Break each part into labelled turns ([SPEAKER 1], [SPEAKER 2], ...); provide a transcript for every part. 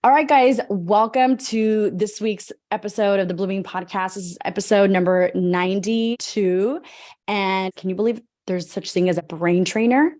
[SPEAKER 1] All right, guys, welcome to this week's episode of the Blooming Podcast. This is episode number 92. And can you believe there's such thing as a brain trainer?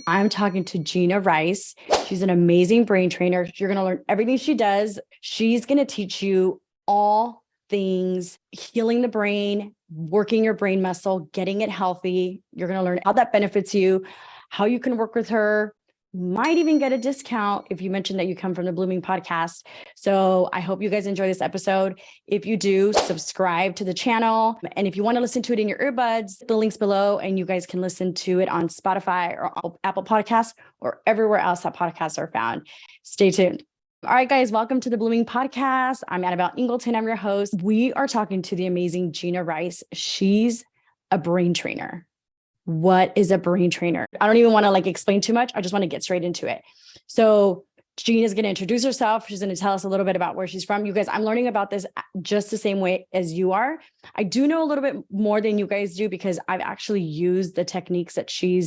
[SPEAKER 1] I'm talking to Jeanna Rice. She's an amazing brain trainer. You're going to learn everything she does. She's going to teach you all things healing the brain, working your brain muscle, getting it healthy. You're going to learn how that benefits you, how you can work with her. Might even get a discount if you mention that you come from the Blooming Podcast. So I hope you guys enjoy this episode. If you do, subscribe to the channel. And if you want to listen to it in your earbuds, the link's below and you guys can listen to it on Spotify or Apple Podcasts or everywhere else that podcasts are found. Stay tuned. All right, guys, welcome to the Blooming Podcast. I'm Annabelle Ingleton. I'm your host. We are talking to the amazing Jeanna Rice. She's a brain trainer. What is a brain trainer? I don't even want to explain too much. I just want to get straight into it. So Jeanna's going to introduce herself. She's going to tell us a little bit about where she's from. You guys, I'm learning about this just the same way as you are. I do know a little bit more than you guys do because I've actually used the techniques that she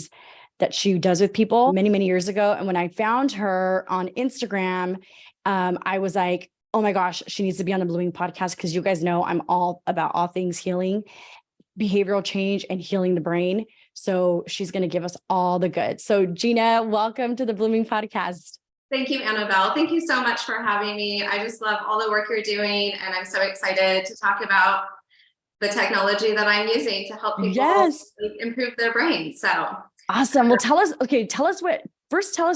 [SPEAKER 1] does with people many, many years ago. And when I found her on Instagram, I was like, oh my gosh, she needs to be on the Blooming Podcast because you guys know I'm all about all things healing, behavioral change, and healing the brain. So she's going to give us all the good. So Jeanna, welcome to the Blooming Podcast.
[SPEAKER 2] Thank you, Annabelle. Thank you so much for having me. I just love all the work you're doing. And I'm so excited to talk about the technology that I'm using to help people improve their brain. So
[SPEAKER 1] awesome. Well, tell us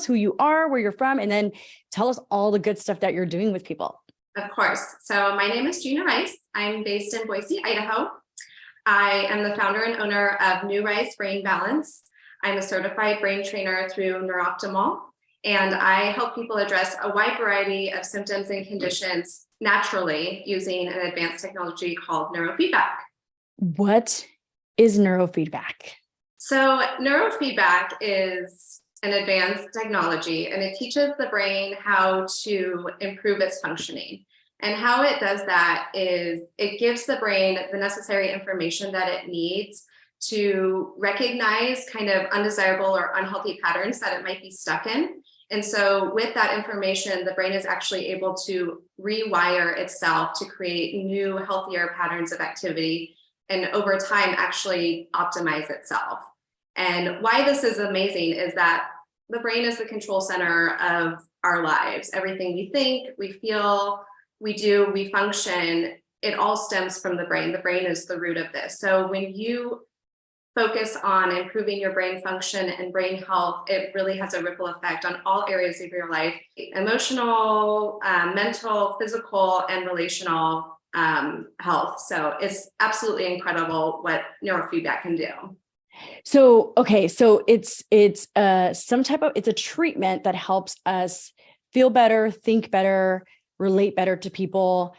[SPEAKER 1] who you are, where you're from, and then tell us all the good stuff that you're doing with people.
[SPEAKER 2] Of course. So my name is Jeanna Rice. I'm based in Boise, Idaho. I am the founder and owner of New Rice Brain Balance. I'm a certified brain trainer through Neurooptimal, and I help people address a wide variety of symptoms and conditions naturally using an advanced technology called neurofeedback.
[SPEAKER 1] What is neurofeedback?
[SPEAKER 2] So neurofeedback is an advanced technology, and it teaches the brain how to improve its functioning. And how it does that is it gives the brain the necessary information that it needs to recognize kind of undesirable or unhealthy patterns that it might be stuck in. And so with that information, the brain is actually able to rewire itself to create new, healthier patterns of activity, and over time actually optimize itself. And why this is amazing is that the brain is the control center of our lives. Everything we think, we feel, we do, we function, it all stems from the brain. The brain is the root of this. So when you focus on improving your brain function and brain health, it really has a ripple effect on all areas of your life: emotional, mental, physical, and relational health. So it's absolutely incredible what neurofeedback can do.
[SPEAKER 1] So, okay. So it's a treatment that helps us feel better, think better, relate better to people.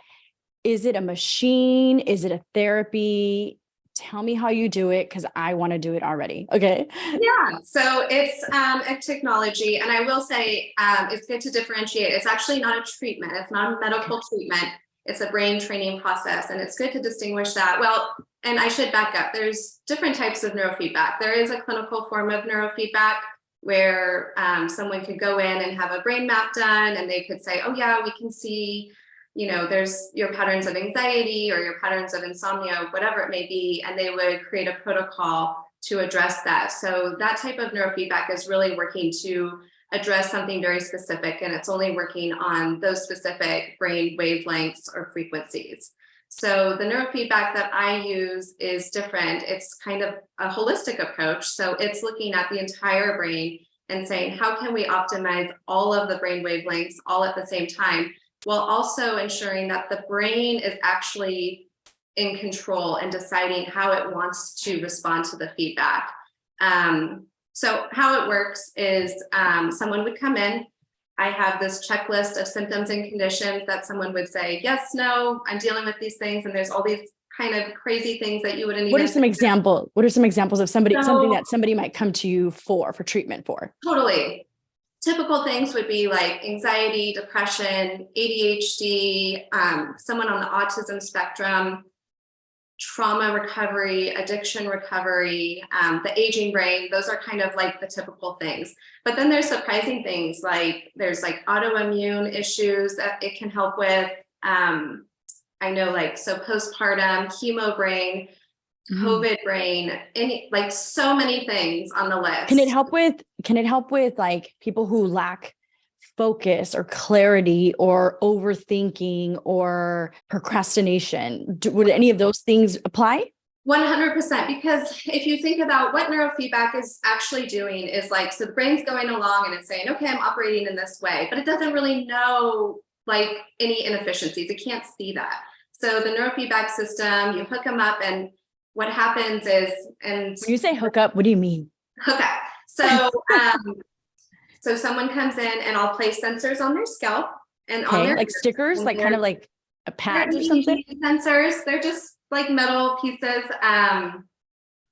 [SPEAKER 1] Is it a machine? Is it a therapy? Tell me how you do it, because I want to do it already. Okay.
[SPEAKER 2] Yeah. So it's a technology, and I will say it's good to differentiate. It's actually not a treatment. It's not a medical treatment. It's a brain training process, and it's good to distinguish that. Well, and I should back up. There's different types of neurofeedback. There is a clinical form of neurofeedback where someone could go in and have a brain map done, and they could say, oh yeah, we can see, there's your patterns of anxiety or your patterns of insomnia, whatever it may be, and they would create a protocol to address that. So that type of neurofeedback is really working to address something very specific, and it's only working on those specific brain wavelengths or frequencies. So the neurofeedback that I use is different. It's kind of a holistic approach. So it's looking at the entire brain and saying, how can we optimize all of the brain wavelengths all at the same time, while also ensuring that the brain is actually in control and deciding how it wants to respond to the feedback. So how it works is someone would come in. I have this checklist of symptoms and conditions that someone would say, yes, no, I'm dealing with these things. And there's all these kind of crazy things that you wouldn't even.
[SPEAKER 1] What are some examples of something that somebody might come to you for treatment for?
[SPEAKER 2] Totally. Typical things would be like anxiety, depression, ADHD, someone on the autism spectrum, trauma recovery, addiction recovery, the aging brain. Those are kind of like the typical things. But then there's surprising things, like there's like autoimmune issues that it can help with. I know, like, so postpartum, chemo brain, COVID brain, any, like, so many things on the list.
[SPEAKER 1] Can it help with like people who lack focus or clarity or overthinking or procrastination? Would any of those things apply?
[SPEAKER 2] 100%, because if you think about what neurofeedback is actually doing is like, so the brain's going along and it's saying, okay, I'm operating in this way, but it doesn't really know like any inefficiencies. It can't see that. So the neurofeedback system, you hook them up, and what happens is, and
[SPEAKER 1] when you say hook up, what do you mean?
[SPEAKER 2] Hook up. So, so someone comes in and I'll place sensors on their scalp and on their
[SPEAKER 1] like stickers, like kind of like a pads or something.
[SPEAKER 2] Sensors. They're just like metal pieces. And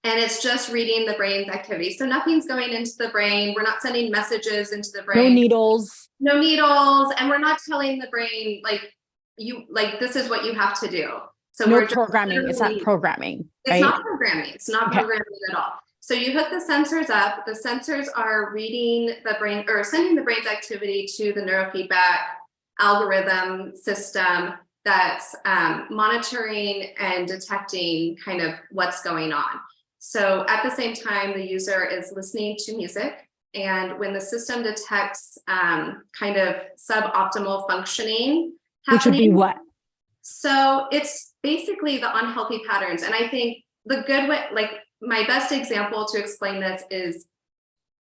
[SPEAKER 2] it's just reading the brain's activity. So nothing's going into the brain. We're not sending messages into the brain.
[SPEAKER 1] No needles.
[SPEAKER 2] And we're not telling the brain, like, this is what you have to do. So
[SPEAKER 1] no
[SPEAKER 2] we're
[SPEAKER 1] programming. It's not programming.
[SPEAKER 2] It's not programming. It's not programming at all. So you hook the sensors up. The sensors are reading the brain, or sending the brain's activity to the neurofeedback algorithm system that's monitoring and detecting kind of what's going on. So at the same time, the user is listening to music. And when the system detects kind of suboptimal functioning happening,
[SPEAKER 1] which would be what?
[SPEAKER 2] So it's basically the unhealthy patterns. And I think the good way, like, my best example to explain this is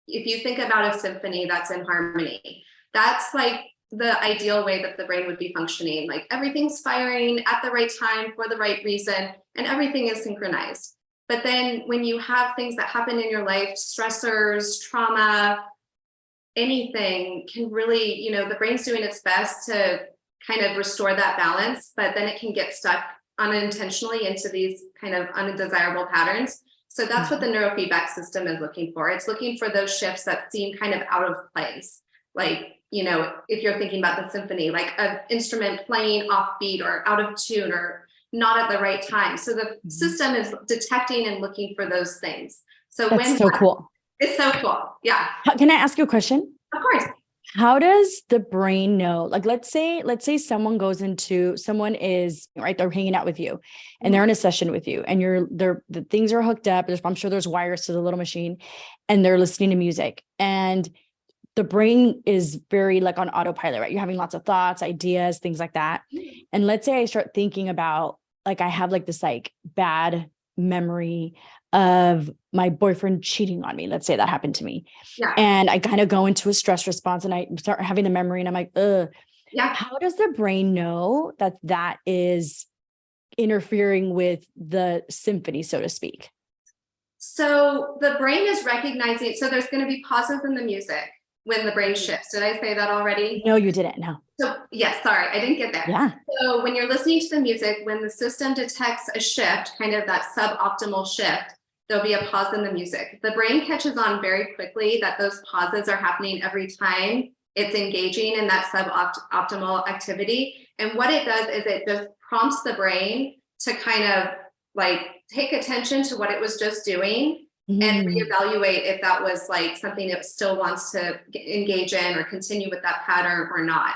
[SPEAKER 2] if you think about a symphony that's in harmony, that's like the ideal way that the brain would be functioning. Like, everything's firing at the right time for the right reason, and everything is synchronized. But then when you have things that happen in your life, stressors, trauma, anything can really, the brain's doing its best to kind of restore that balance, but then it can get stuck unintentionally into these kind of undesirable patterns. So that's what the neurofeedback system is looking for. It's looking for those shifts that seem kind of out of place. Like, if you're thinking about the symphony, like an instrument playing offbeat or out of tune or not at the right time. So the system is detecting and looking for those things. So
[SPEAKER 1] that's so cool.
[SPEAKER 2] It's so cool. Yeah.
[SPEAKER 1] Can I ask you a question?
[SPEAKER 2] Of course.
[SPEAKER 1] How does the brain know? Like, let's say someone is right, they're hanging out with you and they're in a session with you, and the things are hooked up. I'm sure there's wires to the little machine, and they're listening to music, and the brain is very like on autopilot, right? You're having lots of thoughts, ideas, things like that. And let's say I start thinking about, like, I have like this like bad memory of my boyfriend cheating on me. Let's say that happened to me.
[SPEAKER 2] Yeah.
[SPEAKER 1] And I kind of go into a stress response and I start having the memory and I'm like, ugh.
[SPEAKER 2] Yeah.
[SPEAKER 1] How does the brain know that is interfering with the symphony, so to speak?
[SPEAKER 2] So the brain is recognizing, so there's going to be pauses in the music when the brain shifts. Did I say that already?
[SPEAKER 1] No, you didn't. No.
[SPEAKER 2] So yes, sorry, I didn't get there.
[SPEAKER 1] Yeah.
[SPEAKER 2] So when you're listening to the music, when the system detects a shift, kind of that suboptimal shift, there'll be a pause in the music. The brain catches on very quickly that those pauses are happening every time it's engaging in that suboptimal activity. And what it does is it just prompts the brain to kind of like take attention to what it was just doing and reevaluate if that was like something it still wants to engage in or continue with that pattern or not.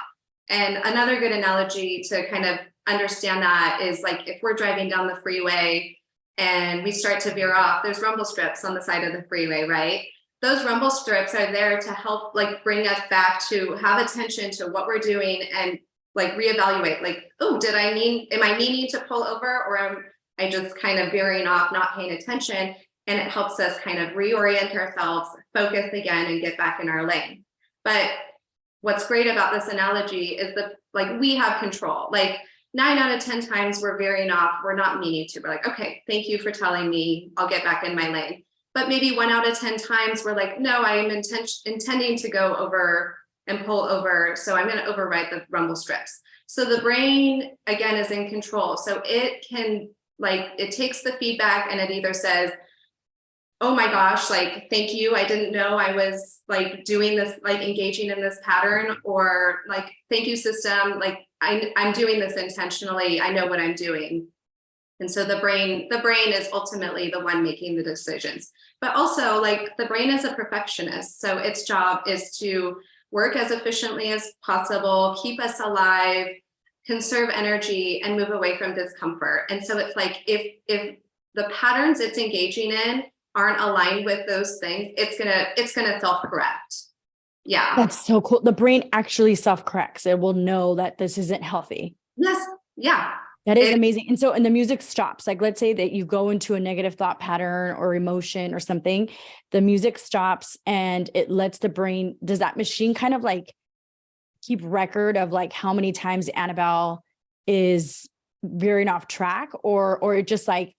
[SPEAKER 2] And another good analogy to kind of understand that is like if we're driving down the freeway and we start to veer off, there's rumble strips on the side of the freeway, right? Those rumble strips are there to help like bring us back to have attention to what we're doing and like reevaluate, like, oh, am I meaning to pull over, or am I just kind of veering off, not paying attention? And it helps us kind of reorient ourselves, focus again, and get back in our lane. But what's great about this analogy is that like we have control. Like 9 out of 10 times we're veering off, we're not meaning to. We're like, okay, thank you for telling me, I'll get back in my lane. But maybe 1 out of 10 times we're like, no, I am intending to go over and pull over, so I'm going to override the rumble strips. So the brain, again, is in control. So it can, like, it takes the feedback and it either says, oh my gosh, like, thank you, I didn't know I was like doing this, like engaging in this pattern, or like, thank you system, like I'm doing this intentionally, I know what I'm doing. And so the brain is ultimately the one making the decisions. But also, like, the brain is a perfectionist. So its job is to work as efficiently as possible, keep us alive, conserve energy, and move away from discomfort. And so it's like, if the patterns it's engaging in aren't aligned with those things, it's gonna self-correct. Yeah.
[SPEAKER 1] That's so cool. The brain actually self-corrects. It will know that this isn't healthy.
[SPEAKER 2] Yes. Yeah.
[SPEAKER 1] That is amazing. And so, and the music stops. Like, let's say that you go into a negative thought pattern or emotion or something, the music stops and it lets the brain, does that machine kind of like keep record of like how many times Annabelle is veering off track, or it just like,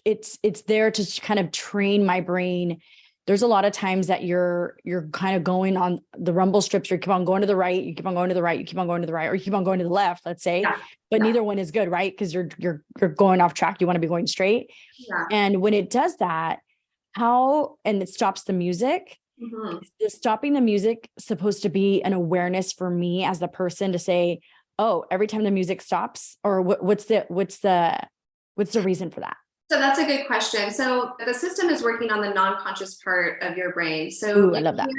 [SPEAKER 1] it's there to kind of train my brain. There's a lot of times that you're kind of going on the rumble strips. You keep on going to the right, you keep on going to the right, you keep on going to the right, or you keep on going to the left, let's say, but neither one is good, right? Because you're going off track. You want to be going straight.
[SPEAKER 2] Yeah.
[SPEAKER 1] And when it does that, and it stops the music, is stopping the music supposed to be an awareness for me as the person to say, oh, every time the music stops, or what's the reason for that?
[SPEAKER 2] So that's a good question. So the system is working on the non-conscious part of your brain. So
[SPEAKER 1] Ooh, I love that.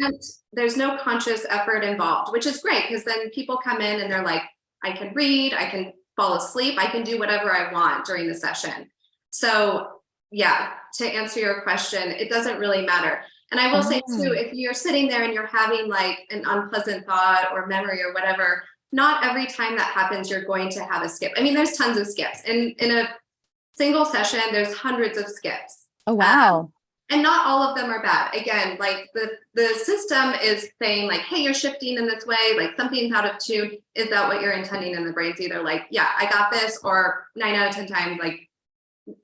[SPEAKER 2] There's no conscious effort involved, which is great, because then people come in and they're like, I can read, I can fall asleep, I can do whatever I want during the session. So yeah, to answer your question, it doesn't really matter. And I will say too, if you're sitting there and you're having like an unpleasant thought or memory or whatever, not every time that happens, you're going to have a skip. I mean, there's tons of skips. In a single session, there's hundreds of skips.
[SPEAKER 1] Oh, wow.
[SPEAKER 2] And not all of them are bad. Again, like the system is saying like, hey, you're shifting in this way, like something's out of tune. Is that what you're intending? And the brain's either like, yeah, I got this, or 9 out of 10 times, like,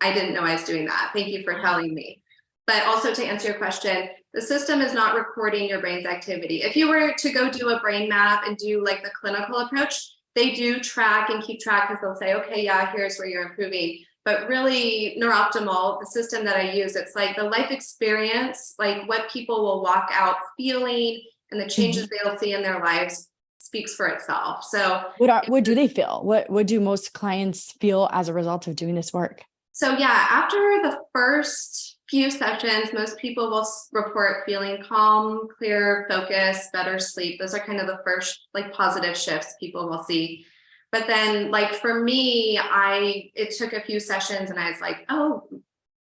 [SPEAKER 2] I didn't know I was doing that. Thank you for telling me. But also, to answer your question, the system is not recording your brain's activity. If you were to go do a brain map and do like the clinical approach, they do track and keep track, because they'll say, okay, yeah, here's where you're improving. But really, Neuroptimal, the system that I use, it's like the life experience, like what people will walk out feeling and the changes they'll see in their lives speaks for itself. So
[SPEAKER 1] what do they feel? What do most clients feel as a result of doing this work?
[SPEAKER 2] So yeah, after the first few sessions, most people will report feeling calm, clear, focused, better sleep. Those are kind of the first like positive shifts people will see. But then, like, for me, it took a few sessions and I was like, oh,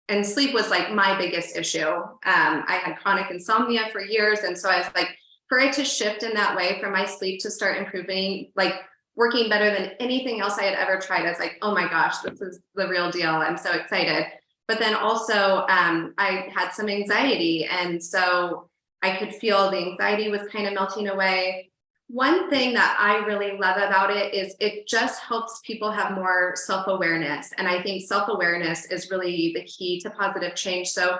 [SPEAKER 2] and sleep was like my biggest issue. I had chronic insomnia for years. And so I was like, for it to shift in that way, for my sleep to start improving, like working better than anything else I had ever tried, I was like, oh my gosh, this is the real deal. I'm so excited. But then also I had some anxiety. And so I could feel the anxiety was kind of melting away. One thing that I really love about it is it just helps people have more self-awareness. And I think self-awareness is really the key to positive change. So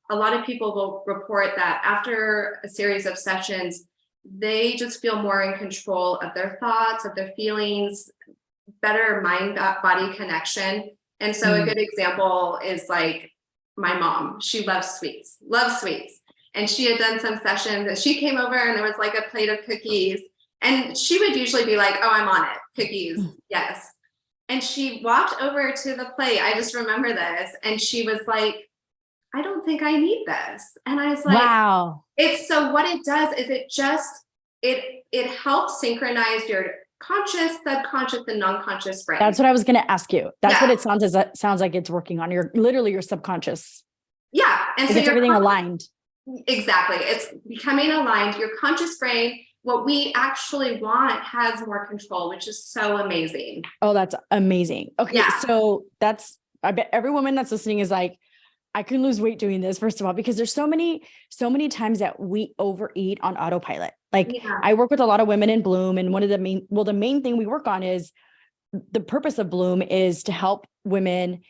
[SPEAKER 2] a lot of people will report that after a series of sessions, they just feel more in control of their thoughts, of their feelings, better mind-body connection. And so a good example is like my mom. She loves sweets. And she had done some sessions and she came over and there was like a plate of cookies. And she would usually be like, oh, I'm on it. Cookies. Yes. And she walked over to the plate. I just remember this. And she was like, I don't think I need this. And I was like,
[SPEAKER 1] wow.
[SPEAKER 2] So what it does is it helps synchronize your conscious, subconscious, and non-conscious brain.
[SPEAKER 1] That's what I was going to ask you. That's what it sounds like it's working on. You're literally your subconscious.
[SPEAKER 2] Yeah. And so
[SPEAKER 1] it's everything aligned.
[SPEAKER 2] Exactly. It's becoming aligned. Your conscious brain, what we actually want, has more control, which is so amazing.
[SPEAKER 1] Oh, that's amazing. Okay.
[SPEAKER 2] Yeah.
[SPEAKER 1] So I bet every woman that's listening is like, I can lose weight doing this, first of all, because there's so many times that we overeat on autopilot. Like I work with a lot of women in Bloom, and one of the main thing we work on is the purpose of Bloom is to help women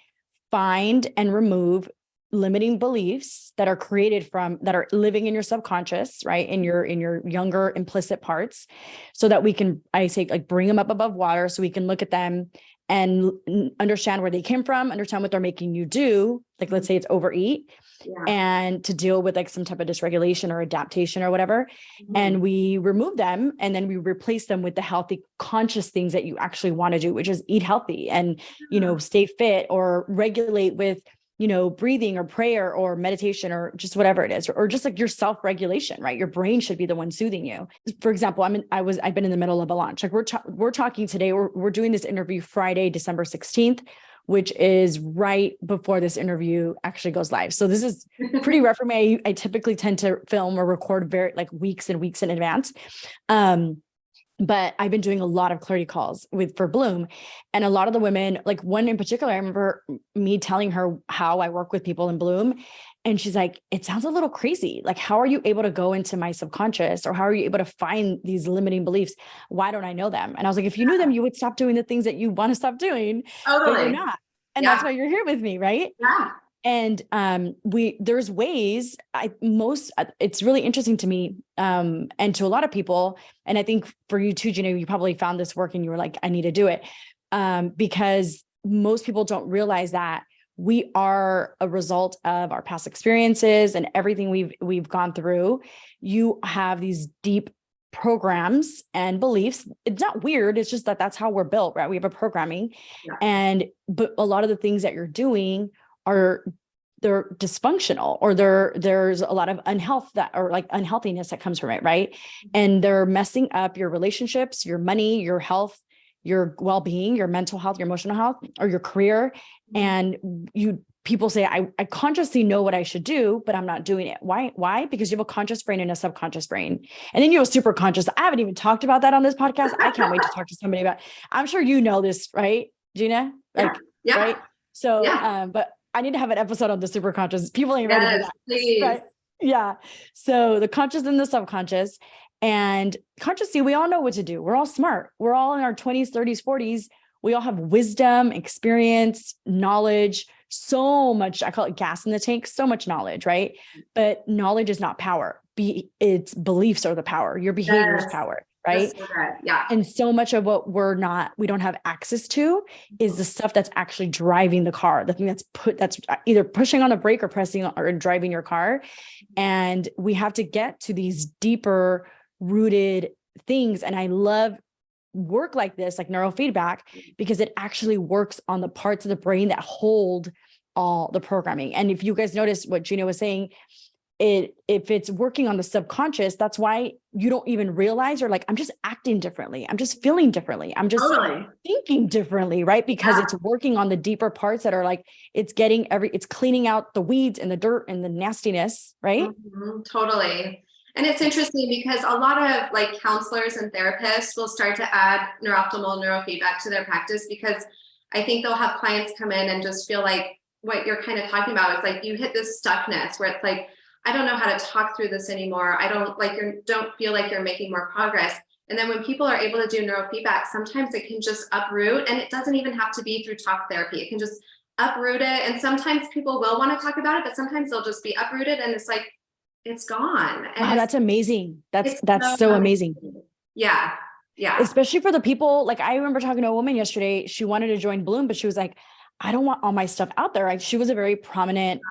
[SPEAKER 1] find and remove limiting beliefs that are that are living in your subconscious, right? In your younger implicit parts, so that we can, I say, like, bring them up above water so we can look at them and understand where they came from, understand what they're making you do. Like, let's say it's overeat, and to deal with like some type of dysregulation or adaptation or whatever. And we remove them, and then we replace them with the healthy, conscious things that you actually want to do, which is eat healthy and, stay fit or regulate with, breathing or prayer or meditation or just whatever it is, or just like your self-regulation, right? Your brain should be the one soothing you. For example, I've been in the middle of a launch. Like we're talking today, we're doing this interview Friday, December 16th, which is right before this interview actually goes live. So this is pretty rough for me. I typically tend to film or record very like weeks and weeks in advance. But I've been doing a lot of clarity calls for Bloom, and a lot of the women, like one in particular, I remember me telling her how I work with people in Bloom. And she's like, it sounds a little crazy. Like, how are you able to go into my subconscious, or how are you able to find these limiting beliefs? Why don't I know them? And I was like, if you knew them, you would stop doing the things that you want to stop doing, but you're not. And that's why you're here with me. Right.
[SPEAKER 2] Yeah.
[SPEAKER 1] And there's ways it's really interesting to me and to a lot of people. And I think for you too, Jeanna, you probably found this work and you were like, I need to do it. Because most people don't realize that we are a result of our past experiences and everything we've gone through. You have these deep programs and beliefs. It's not weird. It's just that's how we're built, right? We have a programming, but a lot of the things that you're doing they're dysfunctional, or there's a lot of unhealthiness that comes from it, right? And they're messing up your relationships, your money, your health, your well-being, your mental health, your emotional health, or your career. And people say, I consciously know what I should do, but I'm not doing it. Why? Because you have a conscious brain and a subconscious brain. And then you have a super conscious. I haven't even talked about that on this podcast. I can't wait to talk to somebody about it. I'm sure you know this, right, Jeanna? Right? So, but I need to have an episode on the super conscious. People ain't ready for that.
[SPEAKER 2] Please.
[SPEAKER 1] Right? Yeah. So the conscious and the subconscious, and consciously, we all know what to do. We're all smart. We're all in our 20s, 30s, 40s. We all have wisdom, experience, knowledge, so much, I call it gas in the tank, so much knowledge, right? But knowledge is not power. It's beliefs are the power. Your behavior is power. Right.
[SPEAKER 2] Yeah.
[SPEAKER 1] And so much of what we don't have access to is the stuff that's actually driving the car, the thing that's either pushing on the brake or pressing or driving your car. And we have to get to these deeper rooted things. And I love work like this, like neurofeedback, because it actually works on the parts of the brain that hold all the programming. And if you guys notice what Jeanna was saying, if it's working on the subconscious, that's why you don't even realize, you're like, I'm just acting differently. I'm just feeling differently. I'm just thinking differently, right? Because it's working on the deeper parts that are like, it's cleaning out the weeds and the dirt and the nastiness, right?
[SPEAKER 2] Totally. And it's interesting because a lot of like counselors and therapists will start to add neurooptimal neurofeedback to their practice, because I think they'll have clients come in and just feel like what you're kind of talking about is like, you hit this stuckness where it's like, I don't know how to talk through this anymore. I don't feel like you're making more progress. And then when people are able to do neurofeedback, sometimes it can just uproot, and it doesn't even have to be through talk therapy. It can just uproot it. And sometimes people will want to talk about it, but sometimes they'll just be uprooted and it's like, it's gone. And
[SPEAKER 1] wow, that's amazing. That's so amazing.
[SPEAKER 2] Yeah. Yeah.
[SPEAKER 1] Especially for the people, like I remember talking to a woman yesterday, she wanted to join Bloom, but she was like, I don't want all my stuff out there. She was a very prominent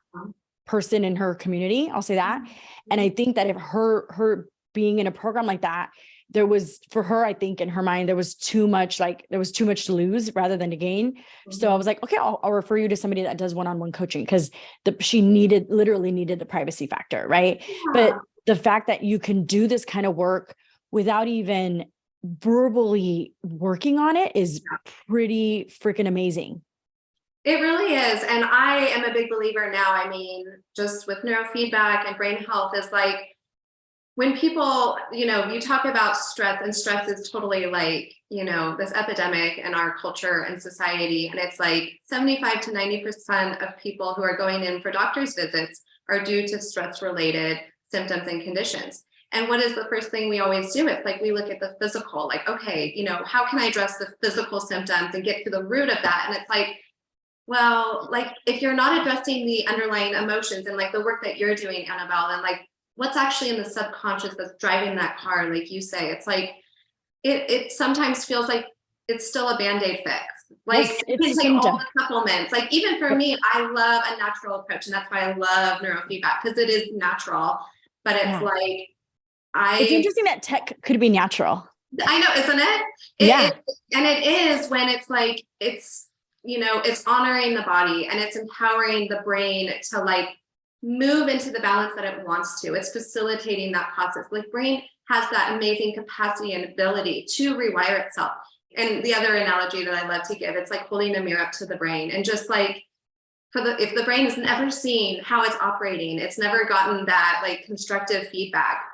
[SPEAKER 1] person in her community. I'll say that. And I think that if her being in a program like that, there was, for her, I think in her mind, there was too much to lose rather than to gain. So I was like, okay, I'll refer you to somebody that does one-on-one coaching, because she literally needed the privacy factor. Right. Yeah. But the fact that you can do this kind of work without even verbally working on it is pretty freaking amazing.
[SPEAKER 2] It really is. And I am a big believer now. I mean, just with neurofeedback and brain health, is like when people, you talk about stress, and stress is totally like, this epidemic in our culture and society. And it's like 75 to 90% of people who are going in for doctor's visits are due to stress related symptoms and conditions. And what is the first thing we always do? It's like, we look at the physical, like, okay, how can I address the physical symptoms and get to the root of that? And it's like, well, like if you're not addressing the underlying emotions and like the work that you're doing, Annabelle, and like what's actually in the subconscious that's driving that car, like you say, it's like, it sometimes feels like it's still a Band-Aid fix. Like
[SPEAKER 1] Yes,
[SPEAKER 2] you
[SPEAKER 1] it's
[SPEAKER 2] can
[SPEAKER 1] a
[SPEAKER 2] take all
[SPEAKER 1] symptom.
[SPEAKER 2] the supplements. Like even for me, I love a natural approach, and that's why I love neurofeedback, because it is natural. But it's
[SPEAKER 1] Yeah.
[SPEAKER 2] like
[SPEAKER 1] It's
[SPEAKER 2] I
[SPEAKER 1] interesting that tech could be natural.
[SPEAKER 2] I know, isn't it?
[SPEAKER 1] Yeah.
[SPEAKER 2] And it is when it's like it's it's honoring the body and it's empowering the brain to like move into the balance that it wants to. It's facilitating that process. Like brain has that amazing capacity and ability to rewire itself. And the other analogy that I love to give, it's like holding a mirror up to the brain and just like if the brain has never seen how it's operating, it's never gotten that like constructive feedback.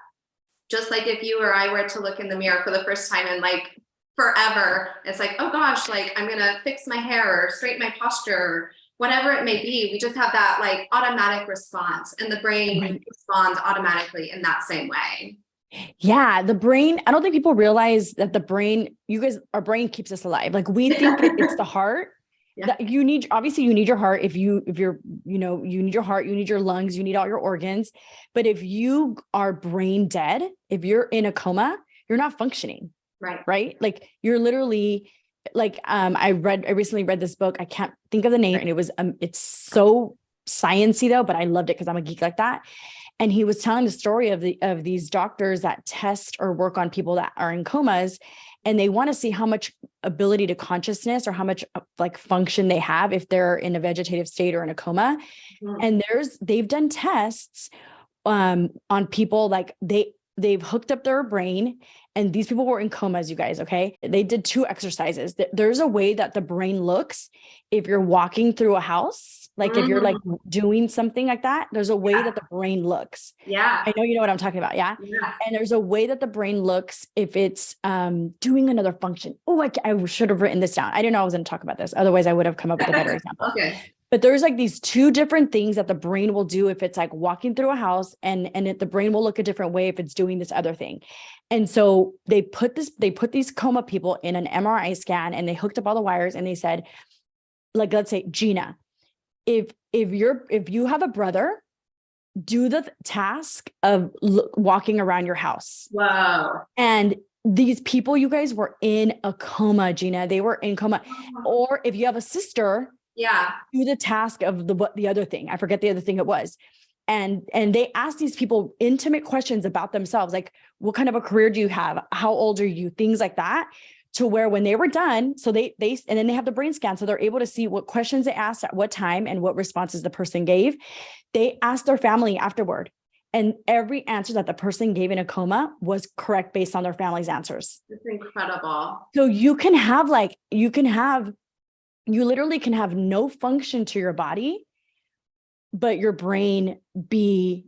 [SPEAKER 2] Just like if you or I were to look in the mirror for the first time in like forever, it's like, oh gosh, like I'm gonna fix my hair or straighten my posture, or whatever it may be. We just have that like automatic response, and the brain
[SPEAKER 1] Right.
[SPEAKER 2] responds automatically in that same way.
[SPEAKER 1] Yeah, the brain, I don't think people realize that the brain, our brain keeps us alive. Like we think it's the heart.
[SPEAKER 2] Yeah.
[SPEAKER 1] That obviously you need your heart. If you're, you need your heart, you need your lungs, you need all your organs. But if you are brain dead, if you're in a coma, you're not functioning. Right. Like you're literally like, I recently read this book. I can't think of the name, and it's so sciencey though, but I loved it because I'm a geek like that. And he was telling the story of these doctors that test or work on people that are in comas, and they want to see how much ability to consciousness or how much like function they have if they're in a vegetative state or in a coma. Mm-hmm. And they've done tests on people, like they've hooked up their brain, and these people were in comas, you guys. Okay. They did 2 exercises. There's a way that the brain looks if you're walking through a house. Like if you're like doing something like that, there's a way that the brain looks. Yeah. I know you know what I'm talking about. Yeah. And there's a way that the brain looks if it's doing another function. Oh, I should have written this down. I didn't know I was going to talk about this. Otherwise I would have come up with a better example. Okay. But there's like these 2 different things that the brain will do if it's like walking through a house, and the brain will look a different way if it's doing this other thing. And so they put these coma people in an MRI scan, and they hooked up all the wires, and they said, like, let's say, Jeanna, if you have a brother, do the task of walking around your house. Wow. And these people, you guys, were in a coma, Jeanna. They were in coma. Or if you have a sister, do the task of the other thing. I forget the other thing it was. And they asked these people intimate questions about themselves, like, what kind of a career do you have? How old are you? Things like that. To where when they were done, so and then they have the brain scan, so they're able to see what questions they asked at what time and what responses the person gave. They asked their family afterward, and every answer that the person gave in a coma was correct based on their family's answers. It's incredible. So you literally can have no function to your body, but your brain be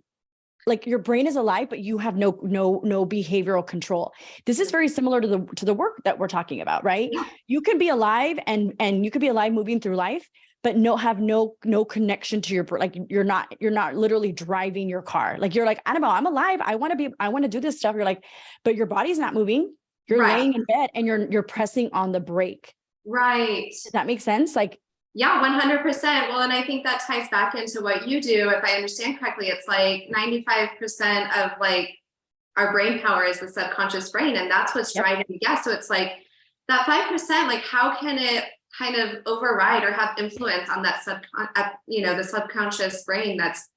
[SPEAKER 1] like, your brain is alive, but you have no behavioral control. This is very similar to the work that we're talking about, right? Yeah. You can be alive and you could be alive moving through life, but have no connection to your, like, you're not literally driving your car. Like, you're like, Annabelle, I'm alive. I want to do this stuff. You're like, but your body's not moving. You're laying in bed and you're pressing on the brake. Right. Does that make sense? Like, yeah, 100%. Well, and I think that ties back into what you do. If I understand correctly, it's like 95% of like our brain power is the subconscious brain, and that's what's driving the gas. So it's like that 5%, like how can it kind of override or have influence on that the subconscious brain that's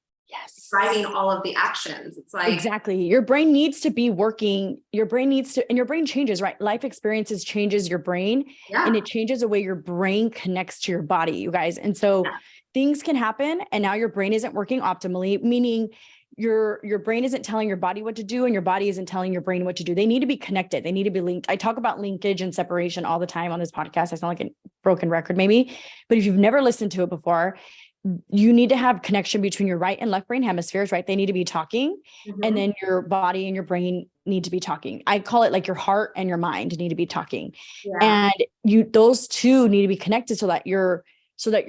[SPEAKER 1] driving all of the actions? It's like, exactly. Your brain needs to be working. Your brain changes, right? Life experiences changes your brain, and it changes the way your brain connects to your body, you guys. And so things can happen, and now your brain isn't working optimally, meaning your brain isn't telling your body what to do, and your body isn't telling your brain what to do. They need to be connected. They need to be linked. I talk about linkage and separation all the time on this podcast. I sound like a broken record maybe, but if you've never listened to it before, you need to have connection between your right and left brain hemispheres, right? They need to be talking. Mm-hmm. And then your body and your brain need to be talking. I call it like your heart and your mind need to be talking. Yeah. And those 2 need to be connected so that your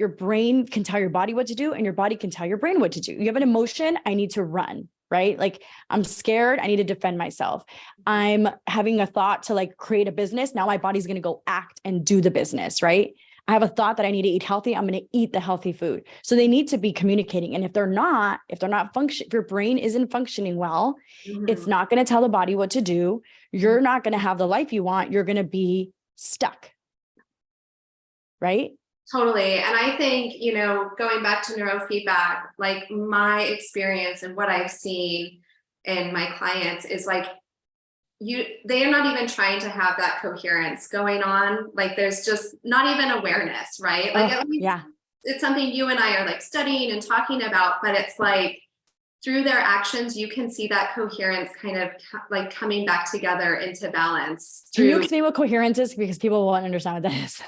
[SPEAKER 1] brain can tell your body what to do, and your body can tell your brain what to do. You have an emotion, I need to run, right? Like, I'm scared, I need to defend myself. I'm having a thought to like create a business. Now my body's going to go act and do the business, right? I have a thought that I need to eat healthy. I'm going to eat the healthy food. So they need to be communicating. And if they're not functioning, if your brain isn't functioning well, it's not going to tell the body what to do. You're not going to have the life you want. You're going to be stuck. right?
[SPEAKER 2] Totally. And I think, going back to neurofeedback, like my experience and what I've seen in my clients is like they are not even trying to have that coherence going on. Like there's just not even awareness, right? Like at least it's something you and I are like studying and talking about, but it's like through their actions, you can see that coherence kind of like coming back together into balance.
[SPEAKER 1] Can you explain what coherence is? Because people won't understand what that is.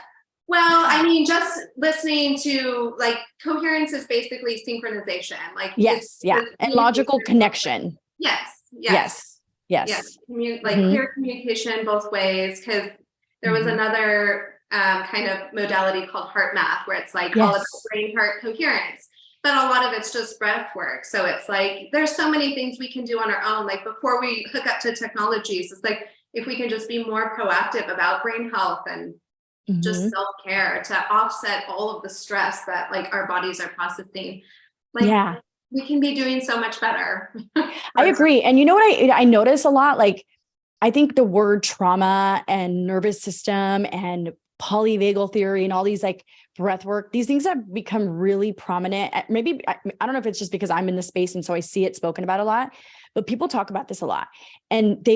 [SPEAKER 2] Well, I mean, just listening to like coherence is basically synchronization. Like
[SPEAKER 1] yes, and logical connection.
[SPEAKER 2] Yes. Clear communication both ways. Because there was another kind of modality called heart math, where it's like all about brain heart coherence. But a lot of it's just breath work. So it's like there's so many things we can do on our own. Like before we hook up to technologies, it's like if we can just be more proactive about brain health and just self-care to offset all of the stress that like our bodies are processing. Like we can be doing so much better.
[SPEAKER 1] I agree. And you know what I notice a lot? Like, I think the word trauma and nervous system and polyvagal theory and all these like breath work, these things have become really prominent. Maybe, I don't know if it's just because I'm in the space and so I see it spoken about a lot, but people talk about this a lot. And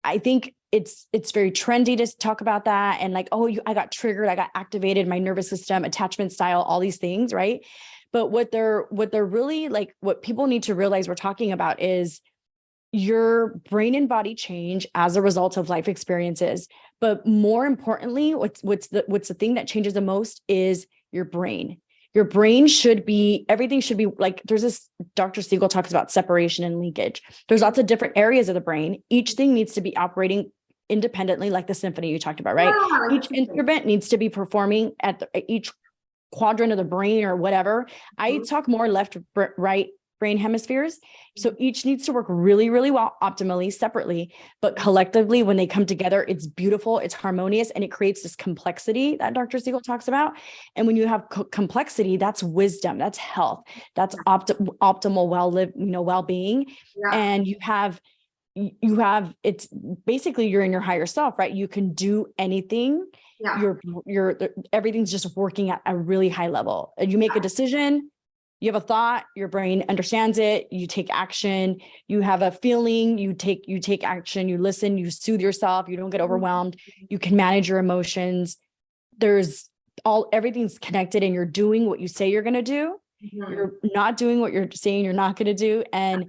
[SPEAKER 1] I think it's very trendy to talk about that. And like, I got triggered, I got activated, my nervous system, attachment style, all these things. Right. But what they're really like, what people need to realize we're talking about is your brain and body change as a result of life experiences. But more importantly, what's the thing that changes the most is your brain. Your brain everything should be like, there's this, Dr. Siegel talks about separation and linkage. There's lots of different areas of the brain. Each thing needs to be operating independently, like the symphony you talked about, right? Yeah, each instrument needs to be performing at each quadrant of the brain or whatever. I talk more left, right brain hemispheres. So each needs to work really, really well, optimally, separately, but collectively, when they come together, it's beautiful, it's harmonious, and it creates this complexity that Dr. Siegel talks about. And when you have complexity, that's wisdom, that's health, that's optimal well-being. Yeah. And you have, it's basically, you're in your higher self, right? You can do anything. Yeah. Everything's just working at a really high level. You make a decision, you have a thought, your brain understands it, you take action, you have a feeling, you take action, you listen, you soothe yourself, you don't get overwhelmed, you can manage your emotions. Everything's connected, and you're doing what you say you're going to do. You're not doing what you're saying you're not going to do. And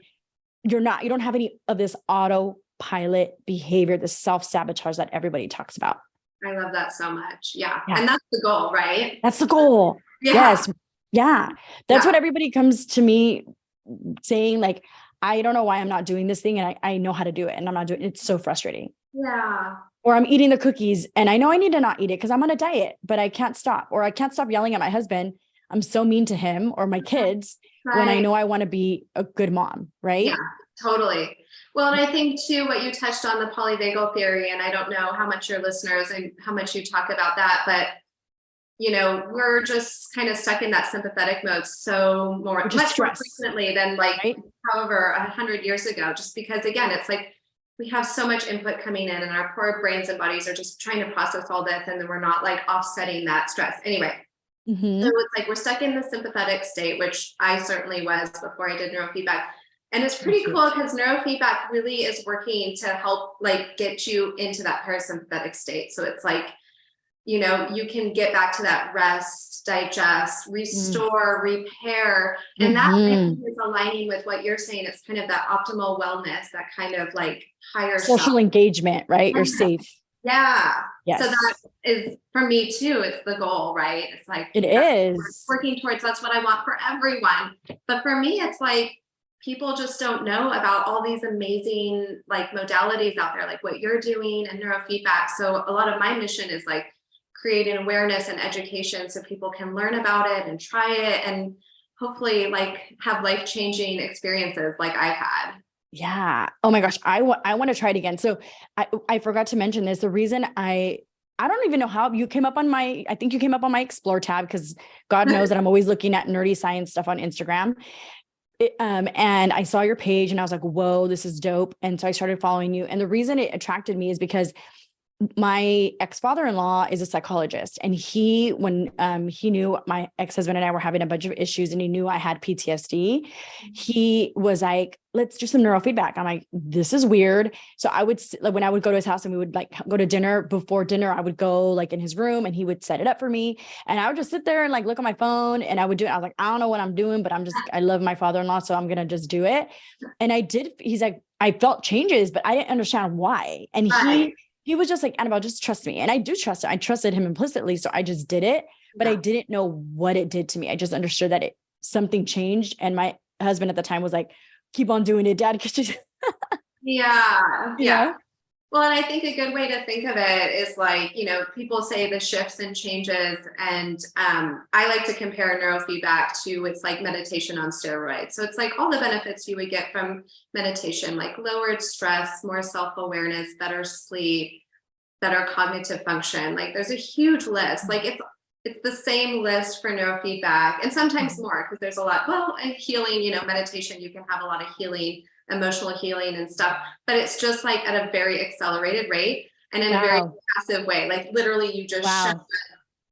[SPEAKER 1] you don't have any of this autopilot behavior, this self-sabotage that everybody talks about.
[SPEAKER 2] I love that so much. Yeah. And that's the goal, right?
[SPEAKER 1] That's the goal. Yeah. Yes. Yeah. That's what everybody comes to me saying, like, I don't know why I'm not doing this thing. And I know how to do it and I'm not doing it. It's so frustrating.
[SPEAKER 2] Yeah.
[SPEAKER 1] Or I'm eating the cookies and I know I need to not eat it because I'm on a diet, but I can't stop. Or I can't stop yelling at my husband. I'm so mean to him or my kids when I know I want to be a good mom. Right.
[SPEAKER 2] Yeah, totally. Well, and I think too, what you touched on, the polyvagal theory, and I don't know how much your listeners and how much you talk about that, but we're just kind of stuck in that sympathetic mode much more frequently than however 100 years ago, just because again, it's like we have so much input coming in and our poor brains and bodies are just trying to process all this, and then we're not like offsetting that stress. Anyway, so it's like we're stuck in the sympathetic state, which I certainly was before I did neurofeedback. And it's pretty cool because neurofeedback really is working to help like get you into that parasympathetic state. So it's like, you can get back to that rest, digest, restore, repair. And that is aligning with what you're saying. It's kind of that optimal wellness, that kind of like higher
[SPEAKER 1] social engagement, right? You're safe.
[SPEAKER 2] Yeah. Yes. So that is for me too. It's the goal, right? It's like,
[SPEAKER 1] it is
[SPEAKER 2] working towards, that's what I want for everyone. But for me, it's like, people just don't know about all these amazing like modalities out there, like what you're doing and neurofeedback. So a lot of my mission is like creating awareness and education so people can learn about it and try it and hopefully like have life-changing experiences like I've had.
[SPEAKER 1] Yeah. Oh my gosh. I want to try it again. So I forgot to mention this. The reason I don't even know how I think you came up on my Explore tab, because God knows that I'm always looking at nerdy science stuff on Instagram. And I saw your page and I was like, whoa, this is dope. And so I started following you. And the reason it attracted me is because my ex-father-in-law is a psychologist, and when he knew my ex-husband and I were having a bunch of issues and he knew I had PTSD, he was like, let's do some neurofeedback. I'm like, this is weird. So I would, like, when I would go to his house and we would like go to dinner, before dinner, I would go like in his room and he would set it up for me. And I would just sit there and like look at my phone and I would do it. I was like, I don't know what I'm doing, but I love my father-in-law. So I'm going to just do it. And I did. He's like, I felt changes, but I didn't understand why. And he was just like, Annabelle, just trust me. And I do trust it. I trusted him implicitly. So I just did it, but I didn't know what it did to me. I just understood that something changed. And my husband at the time was like, keep on doing it, Dad.
[SPEAKER 2] Yeah.
[SPEAKER 1] Yeah.
[SPEAKER 2] Well, and I think a good way to think of it is like, people say the shifts and changes, and I like to compare neurofeedback to, it's like meditation on steroids. So it's like all the benefits you would get from meditation, like lowered stress, more self-awareness, better sleep, better cognitive function. Like there's a huge list. Like it's the same list for neurofeedback, and sometimes more, because there's a lot. Well, and healing, meditation, you can have a lot of healing, emotional healing and stuff, but it's just like at a very accelerated rate and in a very passive way. Like literally you just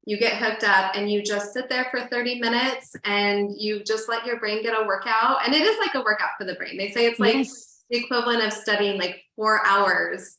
[SPEAKER 2] you get hooked up and you just sit there for 30 minutes and you just let your brain get a workout. And it is like a workout for the brain. They say it's like the equivalent of studying like 4 hours.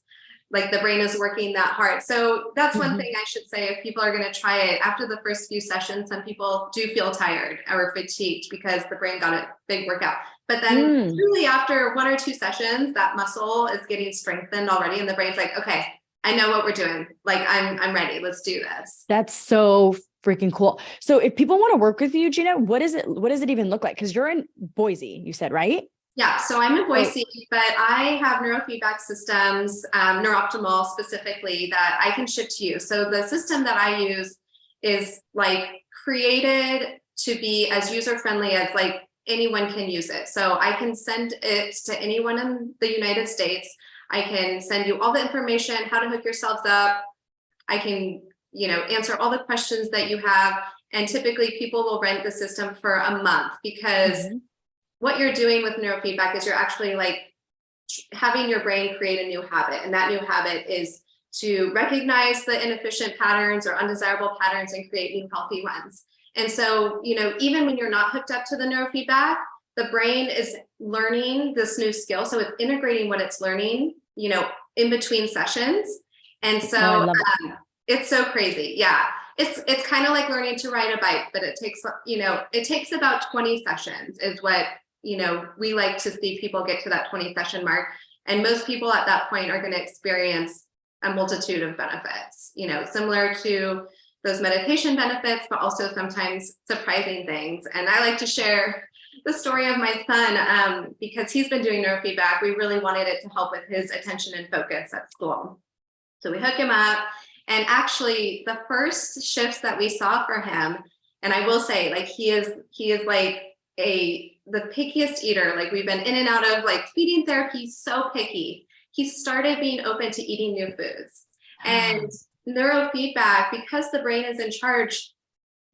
[SPEAKER 2] Like the brain is working that hard. So that's one thing I should say, if people are going to try it after the first few sessions, some people do feel tired or fatigued because the brain got a big workout. But then really after 1 or 2 sessions, that muscle is getting strengthened already. And the brain's like, okay, I know what we're doing. Like I'm ready. Let's do this.
[SPEAKER 1] That's so freaking cool. So if people want to work with you, Jeanna, what does it even look like? Because you're in Boise, you said, right?
[SPEAKER 2] Yeah, so I'm in Boise, but I have neurofeedback systems, Neurooptimal specifically, that I can ship to you. So the system that I use is like created to be as user-friendly as like anyone can use it. So I can send it to anyone in the United States. I can send you all the information, how to hook yourselves up. I can, answer all the questions that you have. And typically people will rent the system for a month, because what you're doing with neurofeedback is you're actually like having your brain create a new habit. And that new habit is to recognize the inefficient patterns or undesirable patterns and create new healthy ones. And so, even when you're not hooked up to the neurofeedback, the brain is learning this new skill. So it's integrating what it's learning, in between sessions. And so it's so crazy. Yeah. It's kind of like learning to ride a bike, but it takes about 20 sessions is what, we like to see people get to that 20 session mark. And most people at that point are going to experience a multitude of benefits, similar to those meditation benefits, but also sometimes surprising things. And I like to share the story of my son, because he's been doing neurofeedback. We really wanted it to help with his attention and focus at school. So we hook him up, and actually the first shifts that we saw for him, and I will say, like, he is like the pickiest eater. Like, we've been in and out of like feeding therapy. He's so picky. He started being open to eating new foods. And neurofeedback, because the brain is in charge,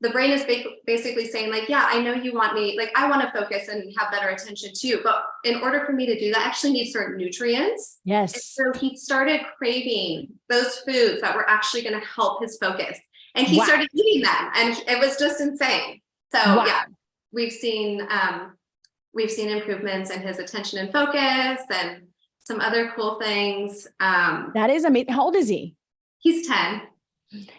[SPEAKER 2] the brain is basically saying like, yeah, I know you want me, like, I want to focus and have better attention too. But in order for me to do that, I actually need certain nutrients.
[SPEAKER 1] Yes.
[SPEAKER 2] And so he started craving those foods that were actually going to help his focus. And he started eating them, and it was just insane. So yeah, we've seen improvements in his attention and focus and some other cool things.
[SPEAKER 1] That is amazing. How old is he?
[SPEAKER 2] He's 10.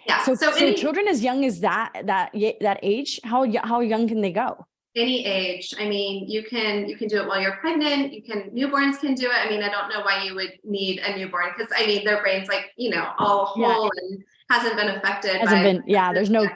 [SPEAKER 2] Yeah.
[SPEAKER 1] So children as young as that age, how young can they go?
[SPEAKER 2] Any age. I mean, you can do it while you're pregnant. Newborns can do it. I mean, I don't know why you would need a newborn, because I mean, their brain's like, all whole and hasn't been affected.
[SPEAKER 1] There's no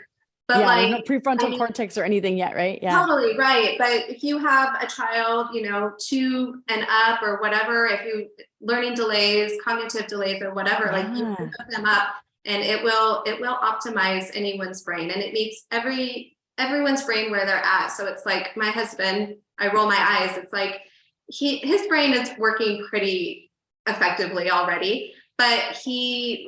[SPEAKER 1] there's no prefrontal cortex or anything yet, right? Yeah.
[SPEAKER 2] Totally right. But if you have a child, 2 and up or whatever, if you learning delays, cognitive delays or whatever, like, you can hook them up, and it will optimize anyone's brain, and it meets everyone's brain where they're at. So it's like my husband, I roll my eyes. It's like his brain is working pretty effectively already, but he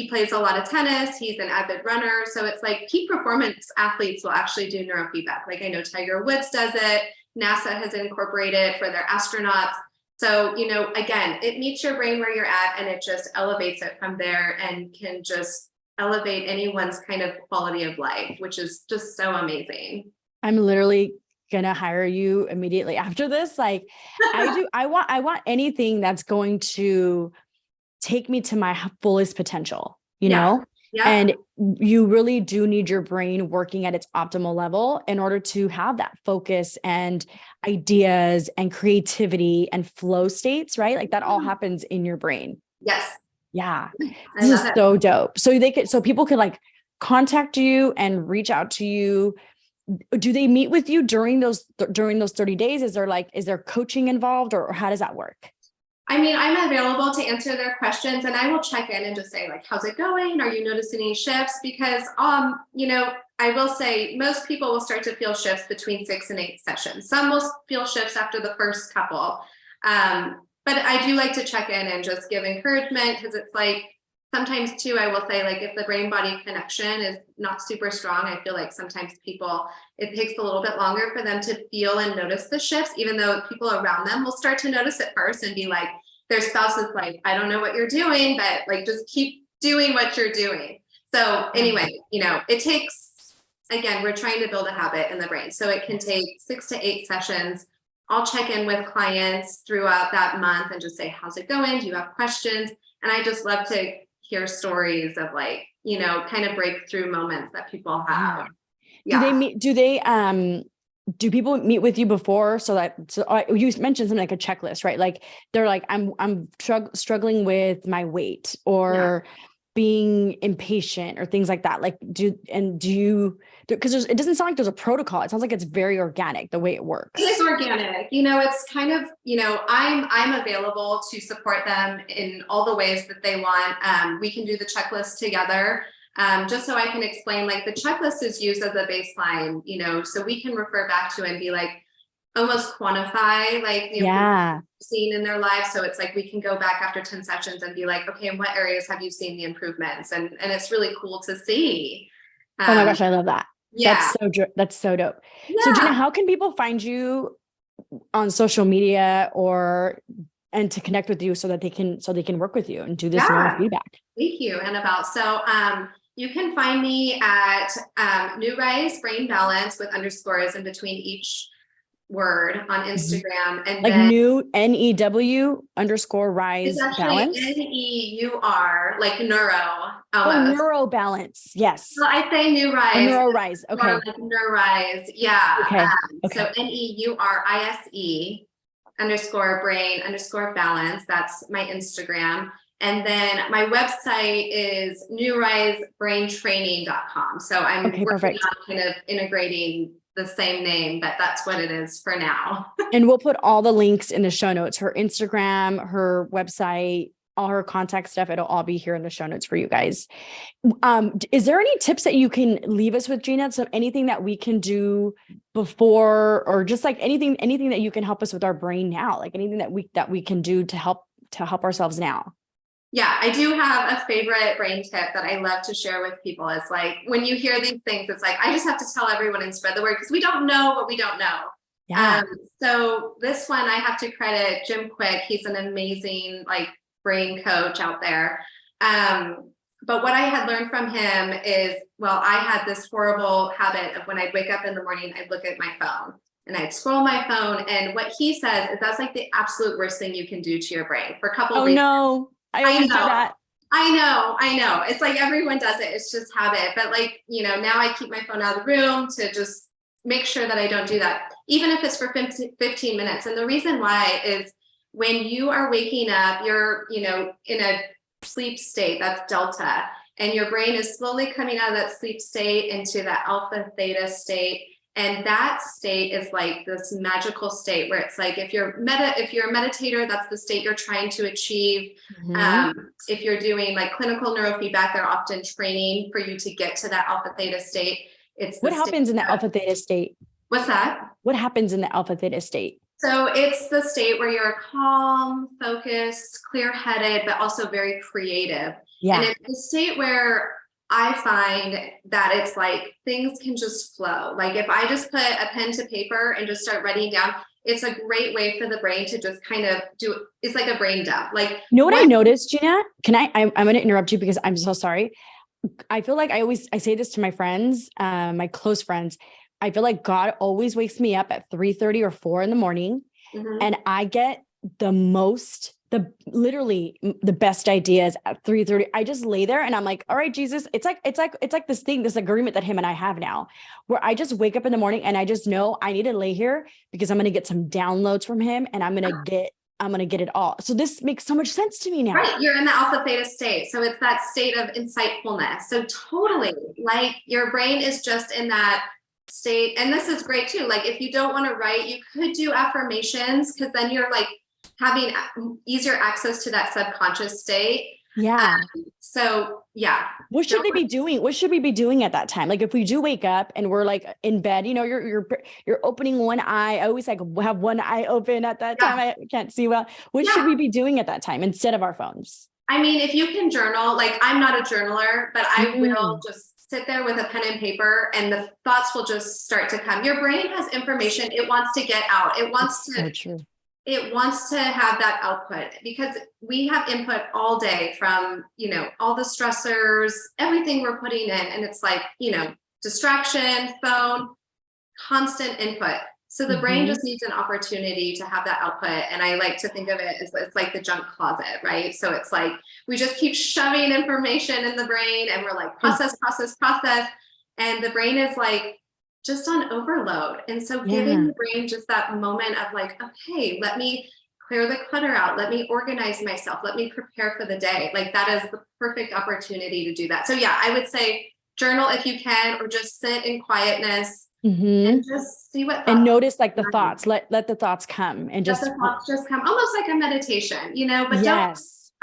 [SPEAKER 2] plays a lot of tennis. He's an avid runner. So it's like peak performance athletes will actually do neurofeedback. Like, I know Tiger Woods does it. NASA has incorporated it for their astronauts. So, again, it meets your brain where you're at and it just elevates it from there and can just elevate anyone's kind of quality of life, which is just so amazing.
[SPEAKER 1] I'm literally gonna hire you immediately after this. Like I want anything that's going to take me to my fullest potential,
[SPEAKER 2] Yeah. Yeah.
[SPEAKER 1] And you really do need your brain working at its optimal level in order to have that focus and ideas and creativity and flow states, right? Like that all happens in your brain.
[SPEAKER 2] Yes.
[SPEAKER 1] Yeah.
[SPEAKER 2] I
[SPEAKER 1] This
[SPEAKER 2] love
[SPEAKER 1] is
[SPEAKER 2] it.
[SPEAKER 1] so dope. So people could like contact you and reach out to you. Do they meet with you during those 30 days? Is there coaching involved, or how does that work?
[SPEAKER 2] I mean, I'm available to answer their questions, and I will check in and just say, like, how's it going? Are you noticing any shifts? Because, I will say most people will start to feel shifts between 6 and 8 sessions. Some will feel shifts after the first couple. But I do like to check in and just give encouragement, because it's like, sometimes too, I will say, like, if the brain body connection is not super strong, I feel like sometimes it takes a little bit longer for them to feel and notice the shifts, even though people around them will start to notice it first and be like, their spouse is like, I don't know what you're doing, but like, just keep doing what you're doing. So anyway, it takes, again, we're trying to build a habit in the brain. So it can take 6 to 8 sessions. I'll check in with clients throughout that month and just say, how's it going? Do you have questions? And I just love to hear stories of like, kind of breakthrough moments that people have.
[SPEAKER 1] Yeah. Do people meet with you before you mentioned something like a checklist, right? Like they're like, I'm struggling with my weight or being impatient or things like that. Like because it doesn't sound like there's a protocol. It sounds like it's very organic the way it works.
[SPEAKER 2] It is organic. It's kind of, I'm available to support them in all the ways that they want. We can do the checklist together. Just so I can explain, like, the checklist is used as a baseline, so we can refer back to and be like, almost quantify like the improvement seen in their lives. So it's like, we can go back after 10 sessions and be like, okay, in what areas have you seen the improvements? And it's really cool to see.
[SPEAKER 1] Oh my gosh, I love that.
[SPEAKER 2] Yeah.
[SPEAKER 1] That's so dope.
[SPEAKER 2] Yeah.
[SPEAKER 1] So Jeanna, how can people find you on social media and to connect with you so they can work with you and do this neurofeedback?
[SPEAKER 2] Thank you, Annabelle. So you can find me at New Rise Brain Balance with underscores in between each word on Instagram. And
[SPEAKER 1] like
[SPEAKER 2] then
[SPEAKER 1] new NEW underscore rise balance.
[SPEAKER 2] NEUR, like neuro.
[SPEAKER 1] Oh, neuro balance. Yes.
[SPEAKER 2] Well, I say New Rise.
[SPEAKER 1] Neuro rise. Okay.
[SPEAKER 2] Like Neurise. Yeah.
[SPEAKER 1] Okay.
[SPEAKER 2] So NEURISE underscore brain underscore balance. That's my Instagram. And then my website is newrisebraintraining.com. So I'm working on kind of integrating the same name, but that's what it is for now.
[SPEAKER 1] And we'll put all the links in the show notes, her Instagram, her website, all her contact stuff. It'll all be here in the show notes for you guys. Is there any tips that you can leave us with, Jeanna? So anything that we can do before, or just like anything that you can help us with our brain now, like anything that we can do to help ourselves now?
[SPEAKER 2] Yeah, I do have a favorite brain tip that I love to share with people. It's like, when you hear these things, it's like, I just have to tell everyone and spread the word, because we don't know what we don't know.
[SPEAKER 1] Yeah.
[SPEAKER 2] So this one, I have to credit Jim Quick. He's an amazing brain coach out there. But what I had learned from him is, I had this horrible habit of when I'd wake up in the morning, I'd look at my phone and I'd scroll my phone. And what he says is that's like the absolute worst thing you can do to your brain for a couple of reasons.
[SPEAKER 1] No. I always do that.
[SPEAKER 2] I know. It's like everyone does it. It's just habit. But now I keep my phone out of the room to just make sure that I don't do that, even if it's for 15 minutes. And the reason why is when you are waking up, you're, in a sleep state, that's delta, and your brain is slowly coming out of that sleep state into that alpha theta state. And that state is like this magical state where it's like, if you're a meditator, that's the state you're trying to achieve. If you're doing like clinical neurofeedback, they're often training for you to get to that alpha theta state.
[SPEAKER 1] What happens in the alpha theta state?
[SPEAKER 2] What's that?
[SPEAKER 1] What happens in the alpha theta state?
[SPEAKER 2] So it's the state where you're calm, focused, clear-headed, but also very creative. Yeah. And it's the state where I find that it's like things can just flow. Like if I just put a pen to paper and just start writing down, it's a great way for the brain to just kind of it's like a brain dump. Like,
[SPEAKER 1] You know what I noticed, Jeanna? I'm going to interrupt you because I'm so sorry. I feel like I say this to my friends, my close friends. I feel like God always wakes me up at 3:30 or 4 in the morning. And I get literally the best ideas at 3:30. I just lay there and I'm like, all right, Jesus, it's like this agreement that him and I have now, where I just wake up in the morning and I just know I need to lay here because I'm going to get some downloads from him and I'm going to get it all. So this makes so much sense to me now.
[SPEAKER 2] Right. You're in the alpha theta state. So it's that state of insightfulness. So totally, like your brain is just in that state. And this is great too. Like if you don't want to write, you could do affirmations, because then you're like having easier access to that subconscious state.
[SPEAKER 1] Yeah.
[SPEAKER 2] So yeah.
[SPEAKER 1] What should they be doing? What should we be doing at that time? Like if we do wake up and we're like in bed, you know, you're opening one eye. I always like have one eye open at that time. I can't see well. What should we be doing at that time instead of our phones?
[SPEAKER 2] I mean, if you can journal, like I'm not a journaler, but I will just sit there with a pen and paper and the thoughts will just start to come. Your brain has information it wants to get out. It wants it wants to have that output, because we have input all day from, you know, all the stressors, everything we're putting in. And it's like, you know, distraction, phone, constant input. So the brain just needs an opportunity to have that output. And I like to think of it as it's like the junk closet, right? So it's like, we just keep shoving information in the brain and we're like, process. And the brain is like, just on overload. And so giving the brain just that moment of like, okay, let me clear the clutter out. Let me organize myself. Let me prepare for the day. Like that is the perfect opportunity to do that. So yeah, I would say journal if you can, or just sit in quietness and just see what
[SPEAKER 1] and notice like the thoughts, let the thoughts come and just
[SPEAKER 2] let the thoughts just come, almost like a meditation, you know, but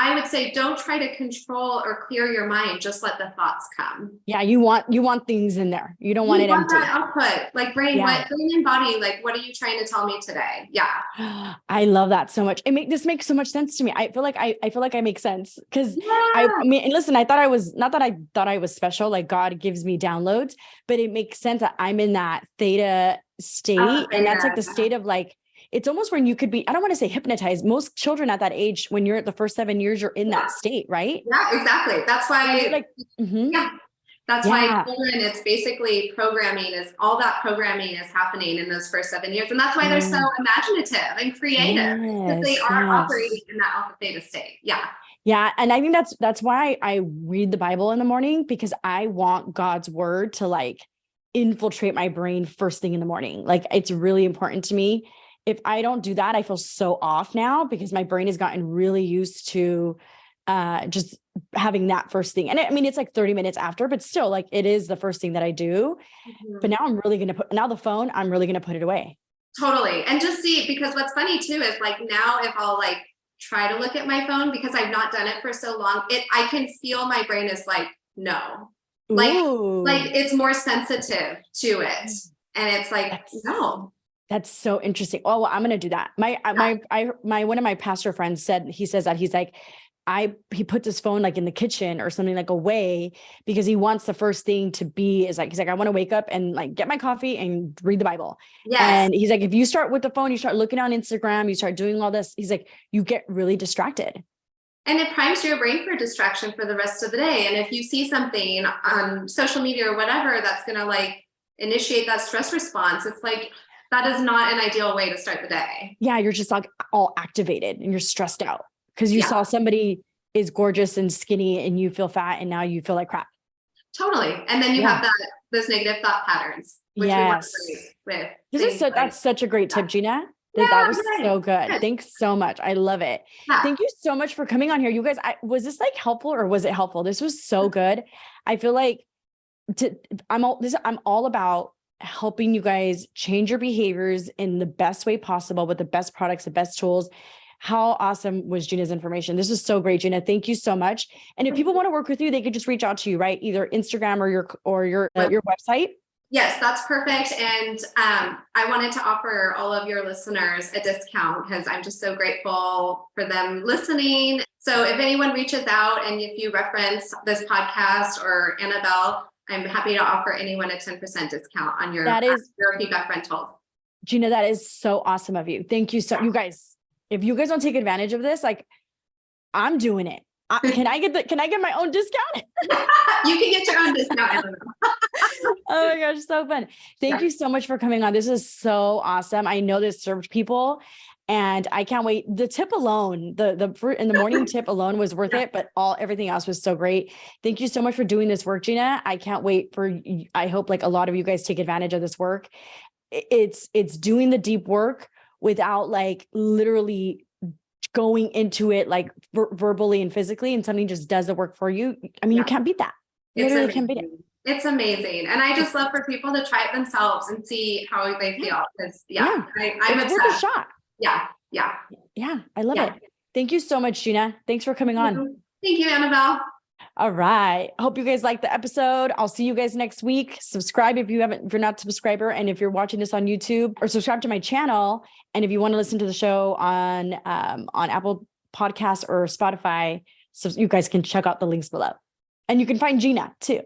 [SPEAKER 2] I would say don't try to control or clear your mind. Just let the thoughts come.
[SPEAKER 1] Yeah. You want things in there. You don't want it empty.
[SPEAKER 2] That output, like brain and body. Like, what are you trying to tell me today? Yeah.
[SPEAKER 1] I love that so much. This makes so much sense to me. I feel like I make sense because I mean, and listen, I thought I was special. Like God gives me downloads, but it makes sense that I'm in that theta state. And that's like the state of like, it's almost when you could be, I don't want to say hypnotized. Most children at that age, when you're at the first 7 years, you're in that state, right?
[SPEAKER 2] Yeah, exactly. That's why that's why children, it's basically programming, is all that programming is happening in those first 7 years. And that's why they're so imaginative and creative, because they are operating in that alpha theta state. Yeah.
[SPEAKER 1] Yeah. And I think that's why I read the Bible in the morning, because I want God's word to like infiltrate my brain first thing in the morning. Like it's really important to me. If I don't do that, I feel so off now, because my brain has gotten really used to just having that first thing. And I mean, it's like 30 minutes after, but still like it is the first thing that I do. But now I'm really going to the phone, I'm really going to put it away.
[SPEAKER 2] Totally. And just see, because what's funny too, is like now if I'll like try to look at my phone, because I've not done it for so long, I can feel my brain is like, no, like it's more sensitive to it. And it's like, no.
[SPEAKER 1] That's so interesting. Oh, well, I'm going to do that. My one of my pastor friends said, he's like, he puts his phone like in the kitchen or something, like away, because he wants the first thing to be he's like, I want to wake up and like get my coffee and read the Bible. Yes. And he's like, if you start with the phone, you start looking on Instagram, you start doing all this. He's like, you get really distracted.
[SPEAKER 2] And it primes your brain for distraction for the rest of the day. And if you see something on social media or whatever, that's going to like initiate that stress response, it's like, that is not an ideal way to start the day. Yeah,
[SPEAKER 1] you're just like all activated and you're stressed out because you saw somebody is gorgeous and skinny and you feel fat and now you feel like crap.
[SPEAKER 2] Totally. And then you have those negative thought patterns, which we want to break with.
[SPEAKER 1] That's such a great tip, Jeanna. That was so good. Thanks so much. I love it. Yeah. Thank you so much for coming on here. You guys, was this like helpful or was it helpful? This was so good. I feel like I'm all about helping you guys change your behaviors in the best way possible with the best products, the best tools. How awesome was Jeanna's information? This is so great, Jeanna. Thank you so much. And if people want to work with you, they could just reach out to you, right? Either Instagram or your website.
[SPEAKER 2] Yes, that's perfect. And I wanted to offer all of your listeners a discount because I'm just so grateful for them listening. So if anyone reaches out and if you reference this podcast or Annabelle, I'm happy to offer anyone a 10% discount on your feedback rental.
[SPEAKER 1] Jeanna, that is so awesome of you. Thank you. So you guys, if you guys don't take advantage of this, like I'm doing it. Can I get my own discount?
[SPEAKER 2] You can get your own discount.
[SPEAKER 1] Oh my gosh, so fun. Thank you so much for coming on. This is so awesome. I know this served people and I can't wait. The tip alone, the fruit in the morning tip alone was worth it, but everything else was so great. Thank you so much for doing this work, Jeanna. I can't wait I hope like a lot of you guys take advantage of this work. It's doing the deep work without like literally going into it like verbally and physically, and something just does the work for you. I mean, you can't beat that. Literally can't beat it.
[SPEAKER 2] It's amazing. And I just love for people to try it themselves and see how they feel. Because I'm obsessed.
[SPEAKER 1] Worth a shot.
[SPEAKER 2] Yeah.
[SPEAKER 1] I love it. Thank you so much, Jeanna. Thanks for coming on.
[SPEAKER 2] Thank you, Annabelle.
[SPEAKER 1] All right. Hope you guys liked the episode. I'll see you guys next week. Subscribe if you're not a subscriber. And if you're watching this on YouTube, or subscribe to my channel. And if you want to listen to the show on Apple Podcasts or Spotify, so you guys can check out the links below. And you can find Jeanna too.